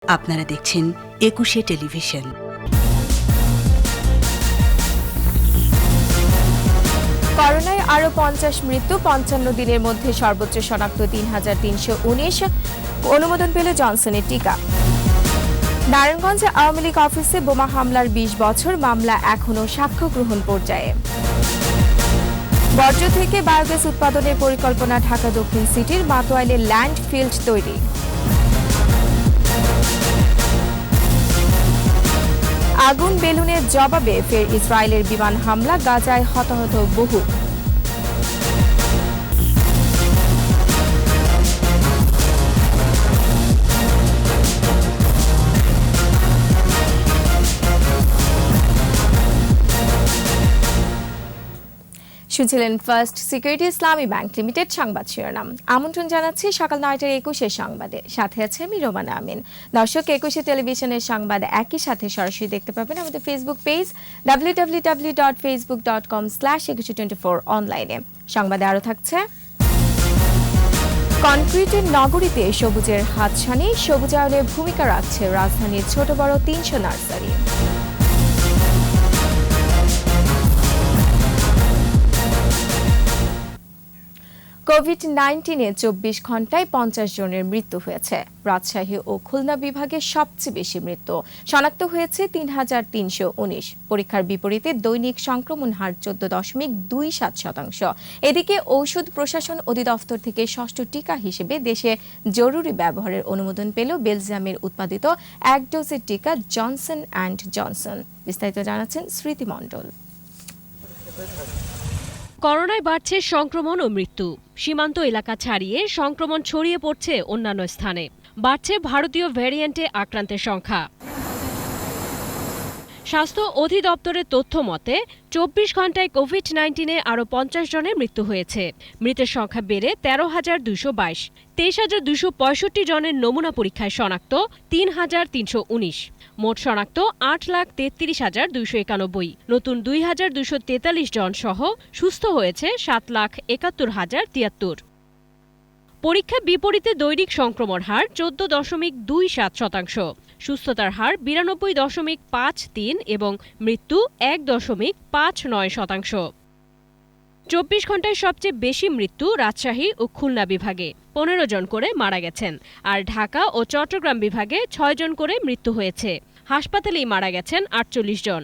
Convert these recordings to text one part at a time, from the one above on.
আপনারা দেখছেন একুশে টেলিভিশন। করোনায় আরও 50 মৃত্যু, 55 দিনের মধ্যে সর্বোচ্চ শনাক্ত ৩,৩১৯। অনুমোদন পেল জনসনের টিকা। নারায়ণগঞ্জে আওয়ামী লীগ অফিসে বোমা হামলার 20 বছর, মামলা এখনও সাক্ষ্য গ্রহণ পর্যায়ে। বর্জ্য থেকে বায়োগ্যাস উৎপাদনের পরিকল্পনা ঢাকা দক্ষিণ সিটির, মাতোয়াইলে ল্যান্ড ফিল্ড তৈরি। আগুন বেলুনের জবাবে ফের ইসরায়েলের বিমান হামলা, গাজায় হতাহত বহু। শুনছিলেন ফার্স্ট সিকিউরিটি ইসলামী ব্যাংক লিমিটেড সংবাদ শিরোনাম। আমন্ত্রণ জানাচ্ছি সকাল 9টার 21 সংবাদে, সাথে আছে আমি রোমানা আমিন। দর্শক, 21 টেলিভিশনের সংবাদ একই সাথে সরাসরি দেখতে পাবেন আমাদের ফেসবুক পেজ www.facebook.com/2124 অনলাইনে। সংবাদে আরও থাকছে, কনক্রিটের নগরীতে সবুজের হাতছানি, সবুজায়নে ভূমিকা রাখছে রাজধানীর ছোট বড় 300 নার্সারি। কোভিড-19-এ 24 ঘন্টায় 50 জনের মৃত্যু হয়েছে। রাজশাহী ও খুলনা বিভাগে সবচেয়ে বেশি মৃত্যু শনাক্ত হয়েছে 3,319। পরীক্ষার বিপরীতে দৈনিক সংক্রমণ হার 14.27%। এদিকে ঔষধ প্রশাসন অধিদপ্তর থেকে ষষ্ঠ টিকা হিসেবে দেশে জরুরি ব্যবহারের অনুমোদন পেল বেলজিয়ামের উৎপাদিত 1 ডোজের টিকা জনসন অ্যান্ড জনসন। বিস্তারিত জানাচ্ছেন স্মৃতি মণ্ডল। করোনায় বাড়ছে সংক্রমণ ও মৃত্যু। সীমান্ত এলাকা ছাড়িয়ে সংক্রমণ ছড়িয়ে পড়ছে অন্যান্য স্থানে। বাড়ছে ভারতীয় ভ্যারিয়েন্টে আক্রান্তের সংখ্যা। স্বাস্থ্য অধিদপ্তরের তথ্য মতে 24 ঘন্টায় কোভিড-19-এ আরও 50 জনের মৃত্যু হয়েছে। মৃতের সংখ্যা বেড়ে 13,222। 23,265 জনের নমুনা পরীক্ষায় শনাক্ত 3,319। মোট শনাক্ত 8,33,291। নতুন 2,243 জন সহ সুস্থ হয়েছে 7,71,073। পরীক্ষা বিপরীতে দৈনিক সংক্রমণ হার 14.27%। সুস্থতার হার 92.53 এবং মৃত্যু 1.59%। 24 ঘন্টায় সবচেয়ে বেশি মৃত্যু রাজশাহী ও খুলনা বিভাগে 15 জন করে মারা গেছেন, আর ঢাকা ও চট্টগ্রাম বিভাগে 6 জন করে মৃত্যু হয়েছে। হাসপাতালেই মারা গেছেন 48 জন।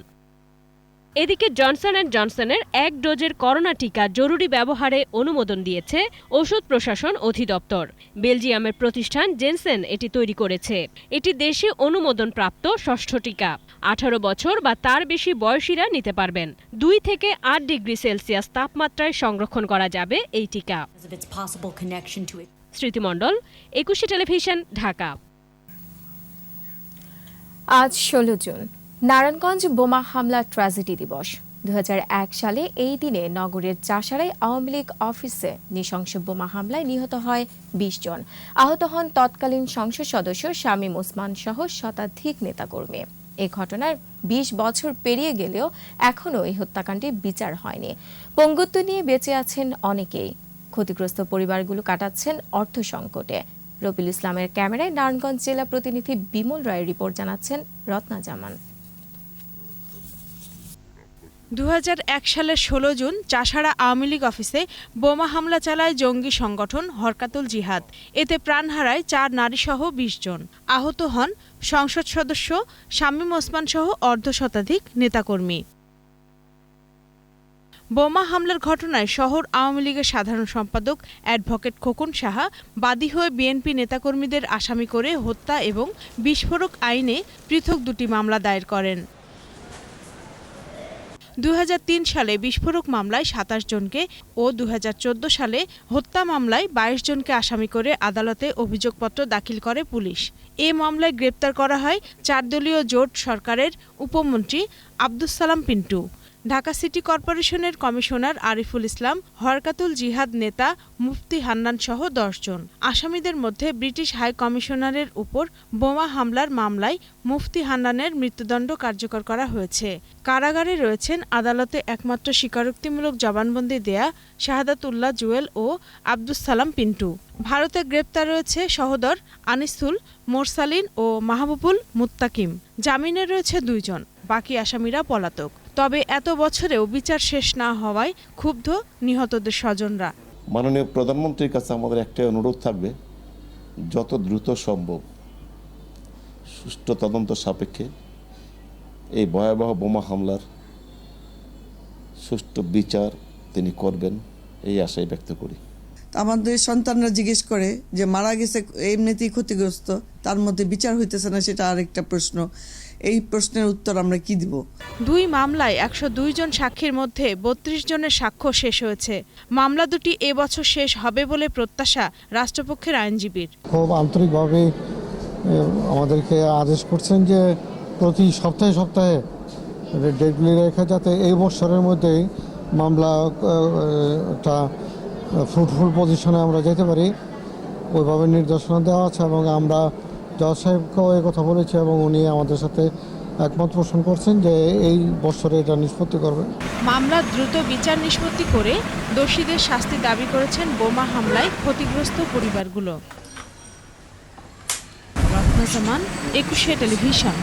এদিকে জনসন অ্যান্ড জনসনের 1 ডোজের করোনা টিকা জরুরি ব্যবহারে অনুমোদন দিয়েছে ঔষধ প্রশাসন অধিদপ্তর। বেলজিয়ামের প্রতিষ্ঠান জেনসেন এটি তৈরি করেছে। এটি দেশে অনুমোদনপ্রাপ্ত ষষ্ঠ টিকা। 18 বছর বা তার বেশি বয়সীরা নিতে পারবেন। 2 থেকে 8 ডিগ্রি সেলসিয়াস তাপমাত্রায় সংরক্ষণ করা যাবে এই টিকা। স্মৃতি মণ্ডল, 21 টেলিভিশন, ঢাকা। আজ 16 জুন, নারায়ণগঞ্জ বোমা হামলা ট্র্যাজেডি দিবস। 2001 সালে এই দিনে নগরের চাষারায় আওয়ামী লীগ অফিসে নৃশংস বোমা হামলায় নিহত হয় 20 জন। আহত হন তৎকালীন সংসদ সদস্য শামীম ওসমান সহ শতাধিক নেতাকর্মী। এই ঘটনার 20 বছর পেরিয়ে গেলেও এখনও এই হত্যাকাণ্ডে বিচার হয়নি। পঙ্গুত্ব নিয়ে বেঁচে আছেন অনেকেই। ক্ষতিগ্রস্ত পরিবারগুলো কাটাচ্ছেন অর্থ সংকটে। রবিউল ইসলামের ক্যামেরায় নারায়ণগঞ্জ জেলা প্রতিনিধি বিমল রায়ের রিপোর্ট, জানাচ্ছেন রত্না জামান। 2001 সালের 16 জুন চাষাড়া আওয়ামী লীগ অফিসে বোমা হামলা চালায় জঙ্গি সংগঠন হরকাতুল জিহাদ। এতে প্রাণ হারায় 4 নারীসহ 20 জন। আহত হন সংসদ সদস্য শামীম ওসমান সহ অর্ধশতাধিক নেতাকর্মী। বোমা হামলার ঘটনায় শহর আওয়ামী লীগের সাধারণ সম্পাদক অ্যাডভোকেট খোকন সাহা বাদী হয়ে বিএনপি নেতাকর্মীদের আসামি করে হত্যা এবং বিস্ফোরক আইনে পৃথক 2টি মামলা দায়ের করেন। 2003 সালে বিস্ফোরক মামলায় 27 জনকে ও 2014 সালে হত্যা মামলায় 22 জনকে আসামি করে আদালতে অভিযোগপত্র দাখিল করে পুলিশ। এ মামলায় গ্রেপ্তার করা হয় 4 দলীয় জোট সরকারের উপমন্ত্রী আব্দুস সালাম পিন্টু। ঢাকা সিটি কর্পোরেশনের কমিশনার আরিফুল ইসলাম, হরকাতুল জিহাদ নেতা মুফতি হান্নান সহ ১০ জন। আসামিদের মধ্যে ব্রিটিশ হাই কমিশনারের উপর বোমা হামলার মামলায় মুফতি হান্নানের মৃত্যুদণ্ড কার্যকর করা হয়েছে। কারাগারে রয়েছেন আদালতে একমাত্র স্বীকারোক্তিমূলক জবানবন্দি দেয়া শাহাদাতুল্লাহ জুয়েল ও আব্দুস সালাম পিন্টু। ভারতে গ্রেপ্তার রয়েছে সহোদর আনিসুল মোরসালিন ও মাহবুবুল মুত্তাকিম। জামিনে রয়েছে ২ জন। বাকি আসামিরা পলাতক। তবে এত বছরেও বিচার শেষ না হওয়ায় ক্ষুব্ধ নিহতদের স্বজনরা। মাননীয় প্রধানমন্ত্রীর কাছে আমাদের একটাই অনুরোধ থাকবে, যত দ্রুত সম্ভব সুষ্ঠু তদন্ত সাপেক্ষে এই ভয়াবহ বোমা হামলার সুষ্ঠু বিচার তিনি করবেন, এই আশাই ব্যক্ত করি। আমাদের সন্তানরা জিজ্ঞেস করে যে মারা গেছে এমনিতেই ক্ষতিগ্রস্ত, তার মধ্যে বিচার হইতেছে না, সেটা আরেকটা প্রশ্ন। এই প্রশ্নের উত্তর আমরা কি দিব? ২ মামলায় ১০২ জন সাক্ষীর মধ্যে ৩২ জনের সাক্ষ্য শেষ হয়েছে। মামলা দুটি এবছর শেষ হবে বলে প্রত্যাশা রাষ্ট্রপক্ষের আইনজীবীর। খুব আন্তরিকভাবে আমাদেরকে আদেশ করছেন যে প্রতি সপ্তাহে ডেটগুলি রেখে যাতে এই বছরের মধ্যেই মামলা একটা ফ্রুটফুল পজিশনে আমরা যেতে পারি, ওইভাবে নির্দেশনা দেওয়া আছে। এবং আমরা জজ সাহেবকেও এই কথা বলেছি এবং উনি আমাদের সাথে একমত পোষণ করছেন যে এই বছরে এটা নিষ্পত্তি করবে। মামলা দ্রুত বিচার নিষ্পত্তি করে দোষীদের শাস্তি দাবি করেছেন বোমা হামলায় ক্ষতিগ্রস্ত পরিবারগুলো। রত্নজামান, একুশে টেলিভিশন।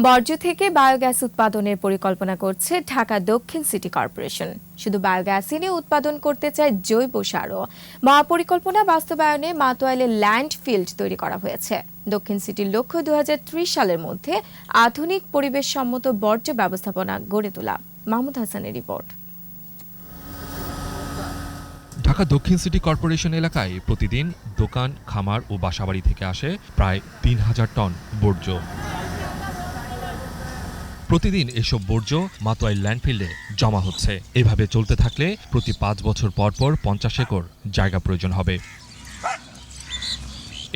বর্জ্য থেকে বায়োগ্যাস উৎপাদনের পরিকল্পনা করছে ঢাকা দক্ষিণ সিটি কর্পোরেশন। শুধু বায়োগ্যাসই নিয়ে উৎপাদন করতে চায় জৈব সারও। মহাপরিকল্পনা বাস্তবায়নে মাতোয়াইলে ল্যান্ডফিল্ড তৈরি করা হয়েছে। দক্ষিণ সিটির লক্ষ্য ২০৩০ সালের মধ্যে আধুনিক পরিবেশসম্মত বর্জ্য ব্যবস্থাপনা গড়ে তোলা। মাহমুদ হাসানের রিপোর্ট। ঢাকা দক্ষিণ সিটি কর্পোরেশন এলাকায় প্রতিদিন দোকান, খামার ও বাসাবাড়ি থেকে আসে প্রায় ৩,০০০ টন বর্জ্য। প্রতিদিন এসব বর্জ্য মাতোয়াইল ল্যান্ডফিল্ডে জমা হচ্ছে। এভাবে চলতে থাকলে প্রতি ৫ বছর পর ৫০ একর জায়গা প্রয়োজন হবে।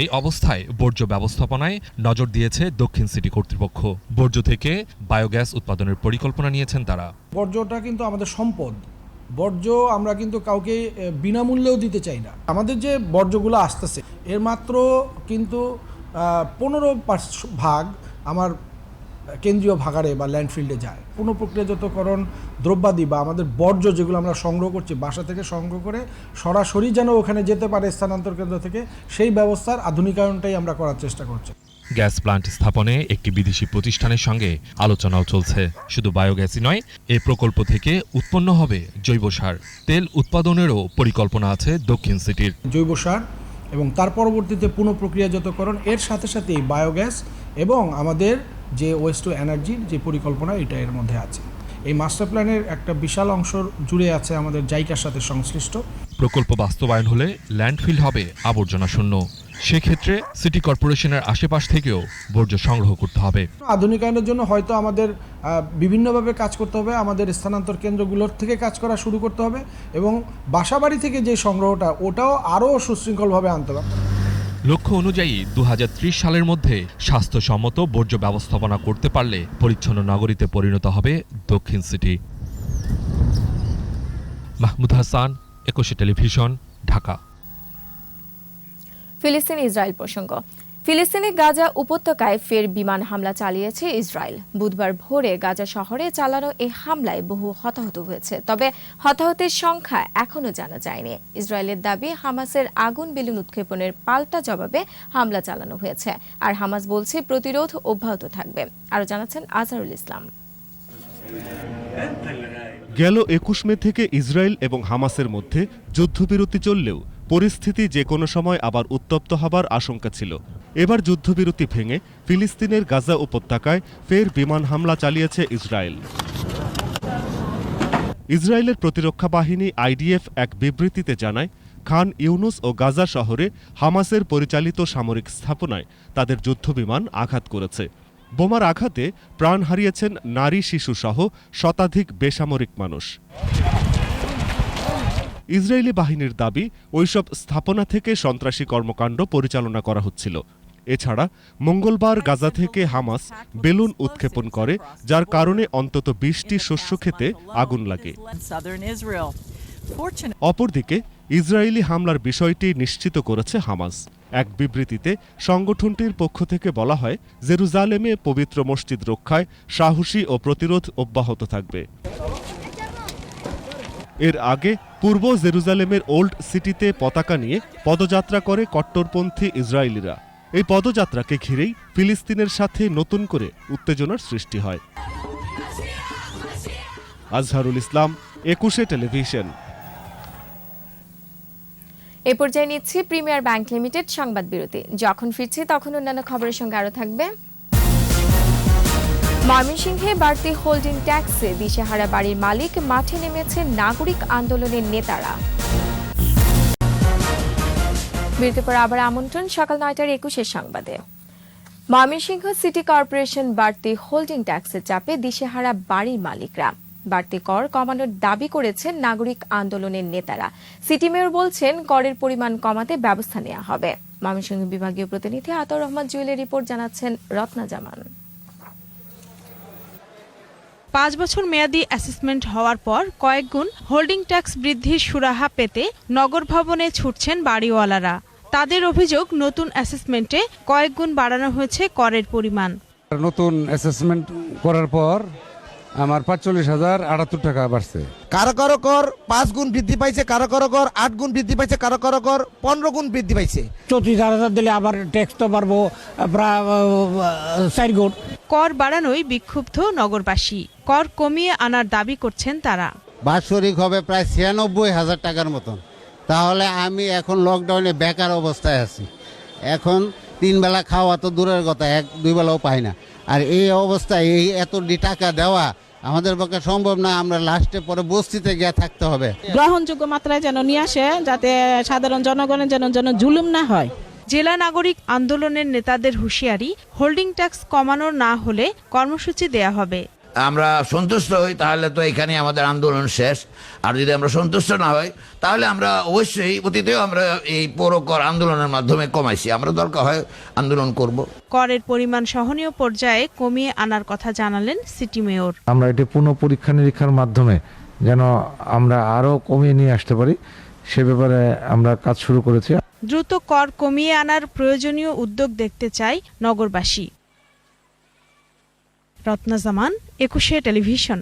এই অবস্থায় বর্জ্য ব্যবস্থাপনায় নজর দিয়েছে দক্ষিণ সিটি কর্তৃপক্ষ। বর্জ্য থেকে বায়োগ্যাস উৎপাদনের পরিকল্পনা নিয়েছেন তারা। বর্জ্যটা কিন্তু আমাদের সম্পদ। বর্জ্য আমরা কিন্তু কাউকে বিনামূল্যেও দিতে চাই না। আমাদের যে বর্জ্যগুলো আসতেছে এর মাত্র কিন্তু ১৫% আমার কেন্দ্রীয় ভাগাড়ে বা ল্যান্ডফিল্ডে যায়। পুনঃপ্রক্রিয়াজাতকরণ দ্রব্যাদি বা আমাদের বর্জ্য যেগুলো আমরা সংগ্রহ করছি বাসা থেকে সংগ্রহ করে সরাসরি যেন ওখানে যেতে পারে স্থানান্তর কেন্দ্র থেকে, সেই ব্যবস্থার আধুনিকায়নটাই আমরা করার চেষ্টা করছি। গ্যাস প্লান্ট স্থাপনে একটি বিদেশি প্রতিষ্ঠানের সঙ্গে আলোচনাও চলছে। শুধু বায়োগ্যাসই নয়, এই প্রকল্প থেকে উৎপন্ন হবে জৈব সার। তেল উৎপাদনেরও পরিকল্পনা আছে দক্ষিণ সিটির। জৈব সার এবং তার পরবর্তীতে পুনঃপ্রক্রিয়াজাতকরণ, এর সাথে সাথে বায়োগ্যাস এবং আমাদের যে ওয়েস্ট টু এনার্জির যে পরিকল্পনা, এটা এর মধ্যে আছে। এই মাস্টার প্ল্যানের একটা বিশাল অংশ জুড়ে আছে আমাদের জাইকার সাথে সংশ্লিষ্ট। প্রকল্প বাস্তবায়ন হলে ল্যান্ডফিল্ড হবে আবর্জনা শূন্য। সেক্ষেত্রে সিটি কর্পোরেশনের আশেপাশ থেকেও বর্জ্য সংগ্রহ করতে হবে। আধুনিকায়নের জন্য হয়তো আমাদের বিভিন্নভাবে কাজ করতে হবে। আমাদের স্থানান্তর কেন্দ্রগুলোর থেকে কাজ করা শুরু করতে হবে এবং বাসাবাড়ি থেকে যে সংগ্রহটা ওটাও আরও সুশৃঙ্খলভাবে আনতে হবে। লক্ষ্য অনুযায়ী ২০৩০ সালের মধ্যে স্বাস্থ্যসম্মত বর্জ্য ব্যবস্থাপনা করতে পারলে পরিচ্ছন্ন নগরীতে পরিণত হবে দক্ষিণ সিটি। মাহমুদ হাসান, একুশে টেলিভিশন, ঢাকা। ফিলিস্তিন ইসরায়েল প্রসঙ্গ। ফিলিস্তিনে গাজা উপত্যকায় ফের বিমান হামলা চালিয়েছে ইসরায়েল। বুধবার ভোরে গাজা শহরে চালানো এই হামলায় বহু হতাহত হয়েছে, তবে হতাহতের সংখ্যা এখনও জানা যায়নি। ইসরায়েলের দাবি, হামাসের আগুন বেলুন উৎক্ষেপণের পাল্টা জবাবে হামলা চালানো হয়েছে, আর হামাস বলছে প্রতিরোধ অব্যাহত থাকবে। আরও জানাচ্ছেন আজহারুল ইসলাম। গেল ২১ মে থেকে ইসরায়েল এবং হামাসের মধ্যে যুদ্ধবিরতি চললেও পরিস্থিতি যে কোনো সময় আবার উত্তপ্ত হবার আশঙ্কা ছিল। এবার যুদ্ধবিরতি ভেঙে ফিলিস্তিনের গাজা উপত্যকায় ফের বিমান হামলা চালিয়েছে ইসরায়েল। ইসরায়েলের প্রতিরক্ষা বাহিনী আইডিএফ এক বিবৃতিতে জানায়, খান ইউনুস ও গাজা শহরে হামাসের পরিচালিত সামরিক স্থাপনায় তাদের যুদ্ধবিমান আঘাত করেছে। বোমার আঘাতে প্রাণ হারিয়েছেন নারী, শিশুসহ শতাধিক বেসামরিক মানুষ। ইসরায়েলি বাহিনীর দাবি, ওইসব স্থাপনা থেকে সন্ত্রাসী কর্মকাণ্ড পরিচালনা করা হচ্ছিল। এছাড়া মঙ্গলবার গাজা থেকে হামাস বেলুন উৎক্ষেপণ করে, যার কারণে অন্তত 20টি শস্যক্ষেতে আগুন লাগে। অপরদিকে ইসরায়েলি হামলার বিষয়টি নিশ্চিত করেছে হামাস। এক বিবৃতিতে সংগঠনটির পক্ষ থেকে বলা হয়, জেরুজালেমে পবিত্র মসজিদ রক্ষায় সাহসী ও প্রতিরোধ অব্যাহত থাকবে। এর আগে পূর্ব জেরুজালেমের ওল্ড সিটিতে পতাকা নিয়ে পদযাত্রা করে কট্টরপন্থী ইসরায়েলিরা। এই পদযাত্রাকে ঘিরেই ফিলিস্তিনের সাথে নতুন করে উত্তেজনার সৃষ্টি হয়। আজহারুল ইসলাম, 21 টেলিভিশন। এ পর্যায়ে নিচ্ছি প্রিমিয়ার ব্যাংক লিমিটেড সংবাদ বিরতি। যখন ফিরছি তখন অন্যান্য খবরের সঙ্গে আরো থাকবে। ময়মনসিংহে বাড়তি হোল্ডিং ট্যাক্সে দিশেহারা বাড়ির মালিক, মাঠে নেমেছে নাগরিক আন্দোলনের নেতারা। বিরতির পর আবার আমন্ত্রণ সকাল 9:21 সংবাদে। ময়মনসিংহ সিটি কর্পোরেশন বাড়তি হোল্ডিং ট্যাক্সের চাপে দিশেহারা বাড়ির মালিকরা। বাড়তি কর কমানোর দাবি করেছেন নাগরিক আন্দোলনের নেতারা। সিটি মেয়র বলছেন, করের পরিমাণ কমাতে ব্যবস্থা নেওয়া হবে। ময়মনসিংহ বিভাগীয় প্রতিনিধি আতর রহমান জুয়েলের রিপোর্ট, জানাচ্ছেন রত্না জামান। 5 বছর মেয়াদী অ্যাসেসমেন্ট হওয়ার পর কয়েক গুণ হোল্ডিং ট্যাক্স বৃদ্ধির সুরাহা পেতে নগর ভবনে ছুটছেন বাড়িওয়ালারা। তাদের অভিযোগ, নতুন অ্যাসেসমেন্টে কয়েক গুণ বাড়ানো হয়েছে করের পরিমাণ। নতুন অ্যাসেসমেন্ট করার পর আমার 45,078 টাকা বাড়ছে। কারো কারো কর 5 গুণ বৃদ্ধি পাইছে, কারো কারো কর 8 গুণ বৃদ্ধি পাইছে, কারো কারো কর 15 গুণ বৃদ্ধি পাইছে। 34,000 দিলে আবার ট্যাক্স তো বাড়বো প্রায় 4 গুণ। কর বাড়ানোই বিক্ষুব্ধ নগরবাসী। কর কমিয়ে আনার দাবি করছেন তারা। বাৎসরিক হবে প্রায় 96,000 টাকার মতন। তাহলে আমি এখন লকডাউনে বেকার অবস্থায় আছি। এখন 3 বেলা খাওয়া তো দূরের কথা, 1-2 বেলাও পাই না। আর এই অবস্থায় এই এত টাকা দেওয়া আমাদের পক্ষে সম্ভব না। আমরা লাস্টে পরে বস্তিতে গিয়ে থাকতে হবে। গ্রহণযোগ্য মাত্রায় যেন নিয়ে আসে, যাতে সাধারণ জনগণের যেন জুলুম না হয়। জেলা নাগরিক আন্দোলনের নেতাদের হুঁশিয়ারি, হোল্ডিং ট্যাক্স কমানো না হলে কর্মসূচি দেয়া হবে। আমরা সন্তুষ্ট হই তাহলে তো এখানে আমাদের আন্দোলন শেষ। আর যদি আমরা সন্তুষ্ট না হই তাহলে আমরা অবশ্যই অতীতেও আমরা এই পৌর কর আন্দোলনের মাধ্যমে কমাইছি, আমরা দরকার হয় আন্দোলন করব। করের পরিমাণ সহনীয় পর্যায়ে কমিয়ে আনার কথা জানালেন সিটি মেয়র। আমরা এটি পুনঃ পরীক্ষা নিরীক্ষার মাধ্যমে যেন আমরা আরো কমিয়ে নিয়ে আসতে পারি, সে ব্যাপারে আমরা কাজ শুরু করেছি। দ্রুত কর কমিয়ে আনার প্রয়োজনীয় উদ্যোগ দেখতে চাই নগরবাসী। রত্না জামান, 21 টেলিভিশন।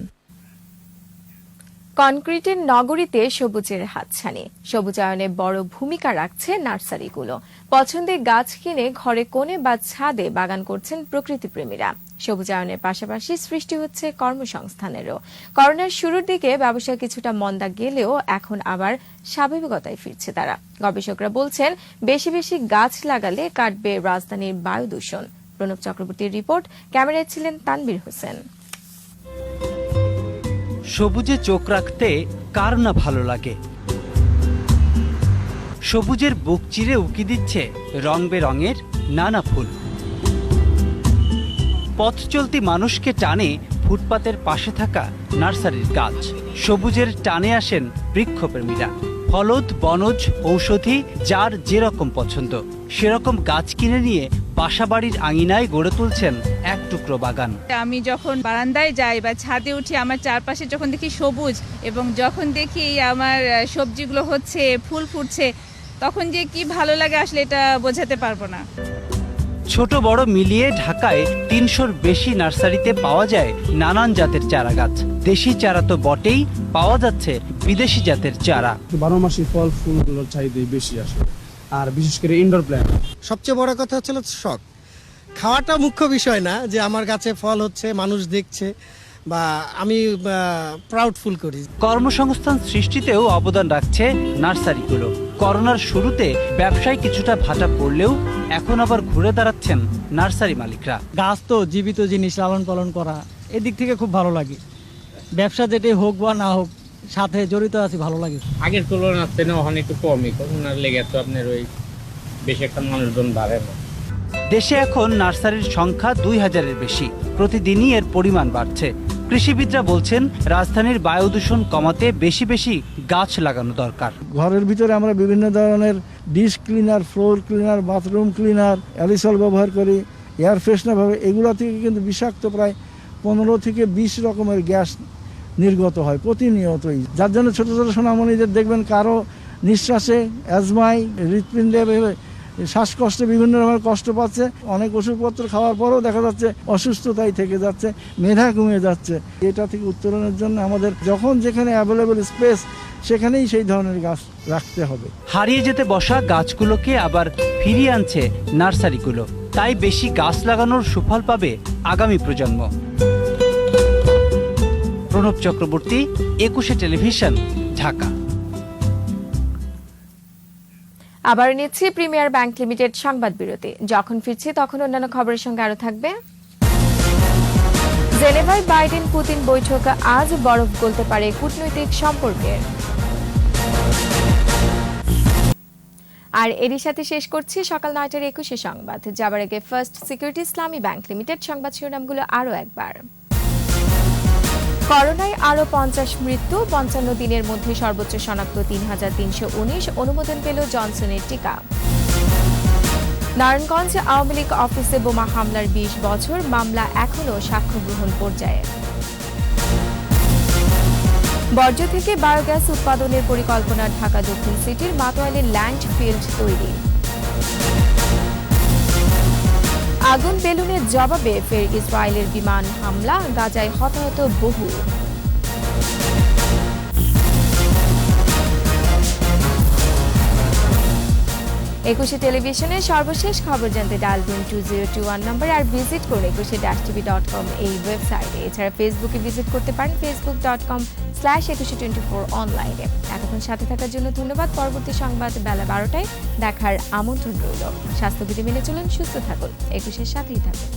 কনক্রিটের নগরীতে সবুজের হাতছানি। সবুজায়নে বড় ভূমিকা রাখছে নার্সারিগুলো। পছন্দের গাছ কিনে ঘরে কোণে বা ছাদে বাগান করছেন প্রকৃতিপ্রেমীরা। সবুজায়নের পাশাপাশি সৃষ্টি হচ্ছে কর্মসংস্থানেরও। করোনার শুরুর দিকে ব্যবসা কিছুটা মন্দা গেলেও এখন আবার স্বাভাবিকতায় ফিরছে তারা। গবেষকরা বলছেন, বেশি বেশি গাছ লাগালে কাটবে রাজধানীর বায়ু দূষণ। প্রণব চক্রবর্তীর রিপোর্ট, ক্যামেরায় ছিলেন তানবীর হোসেন। সবুজে চোখ রাখতে কার না ভালো লাগে। সবুজের বুক চিরে উকি দিচ্ছে রং বেরঙের নানা ফুল। পথ চলতি মানুষকে টানে ফুটপাতের পাশে থাকা নার্সারির গাছ। সবুজের টানে আসেন বৃক্ষপ্রেমীরা। ফলদ, বনজ, ঔষধি, যার যেরকম পছন্দ সেরকম গাছ কিনে নিয়ে বাসাবাড়ির আঙিনায় গড়ে তুলছেন এক টুকরো বাগান। আমি যখন বারান্দায় যাই বা ছাদে উঠি, আমার চারপাশে যখন দেখি সবুজ এবং যখন দেখি আমার সবজিগুলো হচ্ছে, ফুল ফুটছে, তখন যে কি ভালো লাগে আসলে এটা বোঝাতে পারবো না। ছোট বড় মিলিয়ে ঢাকায় 300-র বেশি নার্সারিতে পাওয়া যায় নানান জাতের চারা গাছ। দেশি চারা তো বটেই, পাওয়া যাচ্ছে বিদেশি জাতের চারা। 12 মাসি ফল ফুলগুলোর চাহিদা বেশি আসে, আর বিশেষ করে ইনডোর প্ল্যান্ট। সবচেয়ে বড় কথা হচ্ছে শখ। খাওয়াটা মুখ্য বিষয় না, যে আমার গাছে ফল হচ্ছে, মানুষ দেখছে, বা আমি প্রাউড ফুল করি। কর্মসংস্থান সৃষ্টিতেও অবদান রাখছে নার্সারিগুলো। করোনার শুরুতে ব্যবসায় কিছুটা ভাটা পড়লেও এখন আবার ঘুরে দাঁড়াচ্ছেন নার্সারি মালিকরা। গাছ তো জীবিত জিনিস, লালন পালন করা এদিক থেকে খুব ভালো লাগে। ব্যবসা যেটাই হোক বা না হোক, সাথে জড়িত আছি, ভালো লাগে। আগের তুলনাতে ওখানে একটু কমই, করোনার লেগে তো আপনার ওই বেশি একটা মানুষজন বাড়ে না। দেশে এখন নার্সারির সংখ্যা 2000-এর বেশি। প্রতিদিনই এর পরিমাণ বাড়ছে। কৃষিবিদরা বলছেন রাজধানীর বায়ু দূষণ কমাতে বেশি বেশি গাছ লাগানো দরকার। ঘরের ভিতরে আমরা বিভিন্ন ধরনের dish cleaner, floor cleaner, bathroom cleaner, অ্যালিসল ব্যবহার করি, এয়ার ফ্রেশনার ব্যবহার, এগুলো থেকে কিন্তু বিষাক্ত প্রায় 15 থেকে 20 রকমের গ্যাস নির্গত হয় প্রতিনিয়তই, যার জন্য ছোট ছোট সোনামণিদের দেখবেন কারো নিঃশ্বাসে, অ্যাজমায়, হৃৎপিণ্ডে, শ্বাসকষ্টে বিভিন্ন রকমের কষ্ট পাচ্ছে। অনেক ওষুধপত্র খাওয়ার পরেও দেখা যাচ্ছে অসুস্থতাই থেকে যাচ্ছে, মেধা কমে যাচ্ছে। এটা থেকে উত্তরণের জন্য আমাদের যখন যেখানে অ্যাভেলেবল স্পেস সেখানেই সেই ধরনের গাছ রাখতে হবে। হারিয়ে যেতে বসা গাছগুলোকে আবার ফিরিয়ে আনছে নার্সারিগুলো, তাই বেশি গাছ লাগানোর সুফল পাবে আগামী প্রজন্ম। প্রণব চক্রবর্তী, 21 টেলিভিশন, ঢাকা। আবার নিচ্ছি প্রিমিয়ার ব্যাংক লিমিটেড সংবাদ বিরতি। যখন ফিরছি তখন অন্যান্য খবরের সঙ্গে আরো থাকবে। জেনেভায় বাইডেন পুতিন বৈঠক, আজ বরফ গলতে পারে কূটনৈতিক সম্পর্কের। আর এরই সাথে শেষ করছি সকাল 9টার 21 সংবাদ। যাবার আগে ফার্স্ট সিকিউরিটি ইসলামী ব্যাংক লিমিটেড সংবাদ শিরোনামগুলো আরো একবার। করোনায় আরো 50 মৃত্যু, 55 দিনের মধ্যে সর্বোচ্চ শনাক্ত 3319, অনুমোদন পেল জনসনের টিকা। নারায়ণগঞ্জ আওয়ামী লীগ অফিসে বোমা হামলার 20 বছর, মামলা এখনো সাক্ষ্য গ্রহণ পর্যায়ে। বর্জ্য থেকে বায়োগ্যাস উৎপাদনের পরিকল্পনা, ঢাকা দক্ষিণ সিটির মাতোয়াইলে ল্যান্ডফিল্ড তৈরি। আগুন বেলুনের জবাবে ফের ইসরায়েলের বিমান হামলা, গাজায় হতাহত বহু। 21 টেলিভিশনের সর্বশেষ খবর জানতে ডায়াল দিন 2021 নম্বর আর ভিজিট করুন 21tv.com এই ওয়েবসাইটে। এছাড়া ফেসবুকে ভিজিট করতে পারেন facebook.com/2124 অনলাইনে। এতক্ষণ সাথে থাকার জন্য ধন্যবাদ। পরবর্তী সংবাদ বেলা 12টায় দেখার আমন্ত্রণ রইল। স্বাস্থ্যবিধি মেনে চলুন, সুস্থ থাকুন, 21-এর সাথেই থাকুন।